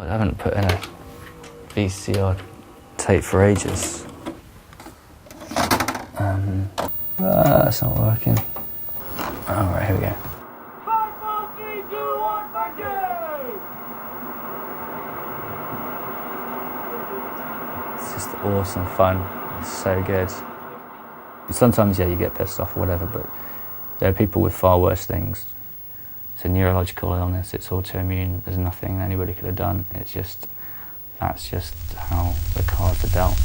I haven't put in a VCR tape for ages. That's not working. Alright, here we go. 5, 4, 3, 2, 1, It's just awesome fun. It's so good. Sometimes, yeah, you get pissed off or whatever, but there are people with far worse things. It's a neurological illness, it's autoimmune, there's nothing anybody could have done. That's just how the cards are dealt.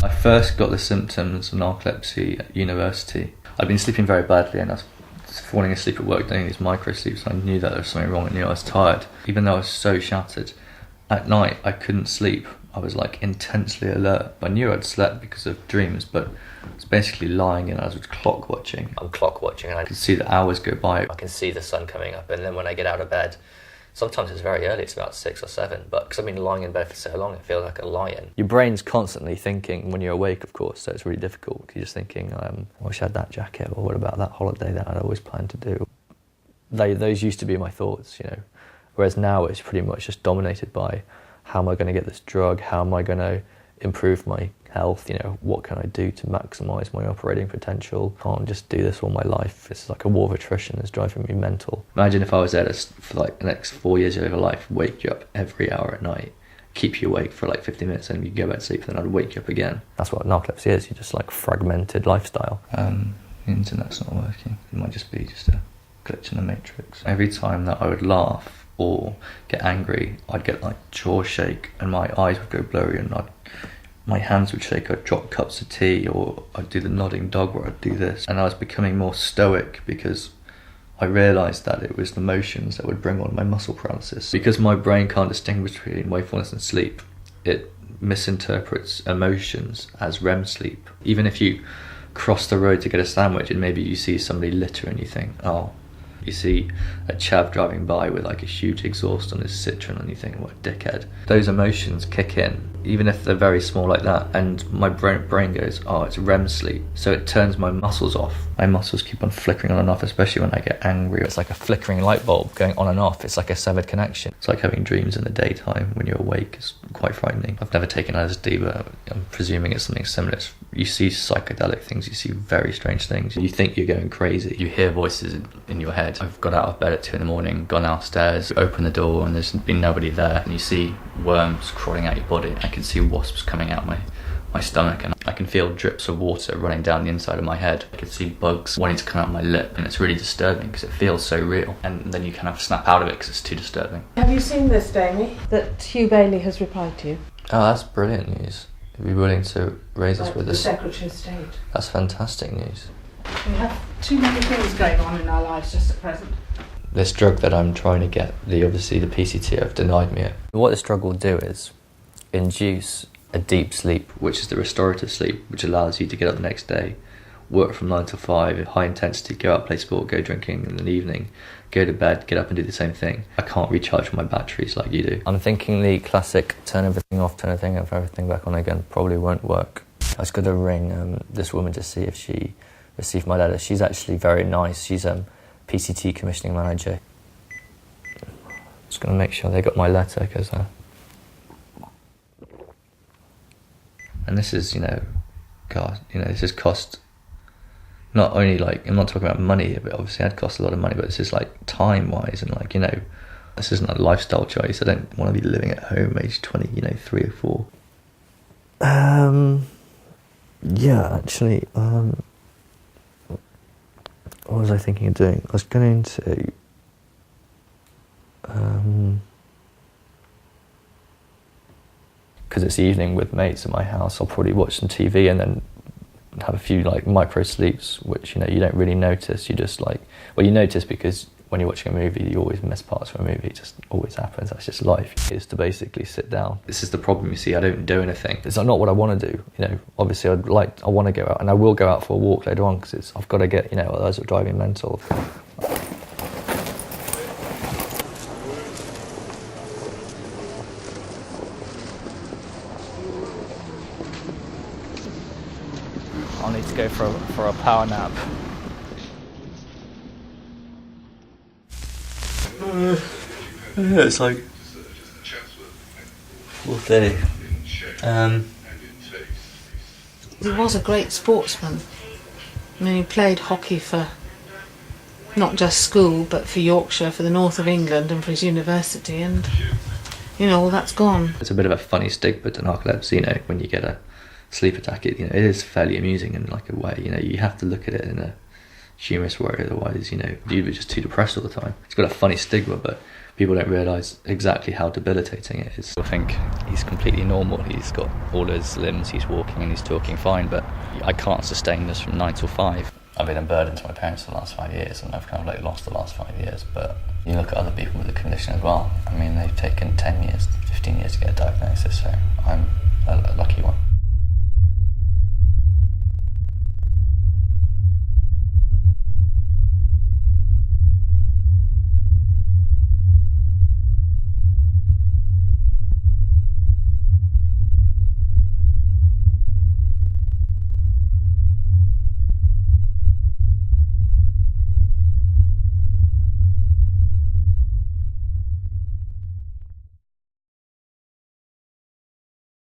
I first got the symptoms of narcolepsy at university. I'd been sleeping very badly and I was falling asleep at work doing these micro sleeps, so I knew that there was something wrong. I knew I was tired. Even though I was so shattered, at night I couldn't sleep. I was like intensely alert. I knew I'd slept because of dreams, but I was basically lying and I was clock watching. I'm clock watching and I can see the hours go by. I can see the sun coming up, and then when I get out of bed, sometimes it's very early, it's about 6 or 7, but because I've been lying in bed for so long, I feel like a lion. Your brain's constantly thinking when you're awake, of course, so it's really difficult. You're just thinking, I wish I had that jacket, or what about that holiday that I'd always planned to do? Those used to be my thoughts, you know, whereas now it's pretty much just dominated by how am I going to get this drug, how am I going to improve my health, you know, what can I do to maximise my operating potential? Can't just do this all my life. It's like a war of attrition that's driving me mental. Imagine if I was there for like the next 4 years of your life, wake you up every hour at night, keep you awake for like 50 minutes and you go back to sleep, and then I'd wake you up again. That's what narcolepsy is, you're just like fragmented lifestyle. The internet's not working. It might just be just a glitch in the matrix. Every time that I would laugh or get angry, I'd get like jaw shake and my eyes would go blurry and my hands would shake. I'd drop cups of tea, or I'd do the nodding dog where I'd do this. And I was becoming more stoic because I realised that it was the motions that would bring on my muscle paralysis. Because my brain can't distinguish between wakefulness and sleep, it misinterprets emotions as REM sleep. Even if you cross the road to get a sandwich and maybe you see somebody litter and you think, oh, you see a chav driving by with like a huge exhaust on his Citroen and you think, what a dickhead. Those emotions kick in, even if they're very small like that, and my brain goes, oh, it's REM sleep. So it turns my muscles off. My muscles keep on flickering on and off, especially when I get angry. It's like a flickering light bulb going on and off. It's like a severed connection. It's like having dreams in the daytime when you're awake. It's quite frightening. I've never taken LSD, but I'm presuming it's something similar. You see psychedelic things, you see very strange things. You think you're going crazy. You hear voices in your head. I've got out of bed at 2 a.m, gone downstairs, open the door, and there's been nobody there. And you see worms crawling out your body. I can see wasps coming out my stomach, and I can feel drips of water running down the inside of my head. I can see bugs wanting to come out my lip, and it's really disturbing because it feels so real. And then you kind of snap out of it because it's too disturbing. Have you seen this, Damian? That Hugh Bailey has replied to you? Oh, that's brilliant news. You'd be willing to raise us with the this? Secretary of State. That's fantastic news. We have too many things going on in our lives just at present. This drug that I'm trying to get, obviously the PCT have denied me it. What this drug will do is induce a deep sleep, which is the restorative sleep, which allows you to get up the next day, work from 9 to 5, high intensity, go out, play sport, go drinking in the evening, go to bed, get up and do the same thing. I can't recharge my batteries like you do. I'm thinking the classic turn everything off, turn everything back on again probably won't work. I was going to ring this woman to see if she received my letter. She's actually very nice. She's PCT commissioning manager. Just going to make sure they got my letter, because and this is, God, this has cost not only, like, I'm not talking about money, but obviously it cost a lot of money, but this is like time wise, and like, this isn't a lifestyle choice. I don't want to be living at home age 20, 3 or 4. Yeah, actually, what was I thinking of doing? I was going to because it's evening with mates at my house, I'll probably watch some TV and then have a few like micro sleeps, which you don't really notice. You just you notice because when you're watching a movie, you always miss parts of a movie. It just always happens. That's just life. Is to basically sit down. This is the problem. You see, I don't do anything. It's not what I want to do. Obviously, I want to go out, and I will go out for a walk later on because I've got to get. Otherwise, it'll drive me mental. I'll need to go for a power nap. Yeah, it's like all day. He was a great sportsman. I mean, he played hockey for not just school, but for Yorkshire, for the north of England, and for his university, and all that's gone. It's a bit of a funny stigma to narcolepsy, when you get a sleep attack, it is fairly amusing in like a way, you have to look at it in a humorous way, otherwise, you'd be just too depressed all the time. It's got a funny stigma, but people don't realise exactly how debilitating it is. I think he's completely normal, he's got all his limbs, he's walking and he's talking fine, but I can't sustain this from 9 till 5. I've been a burden to my parents for the last 5 years, and I've kind of like lost the last 5 years, but you look at other people with the condition as well. I mean, they've taken 10 years, 15 years to get a diagnosis, so I'm a lucky one.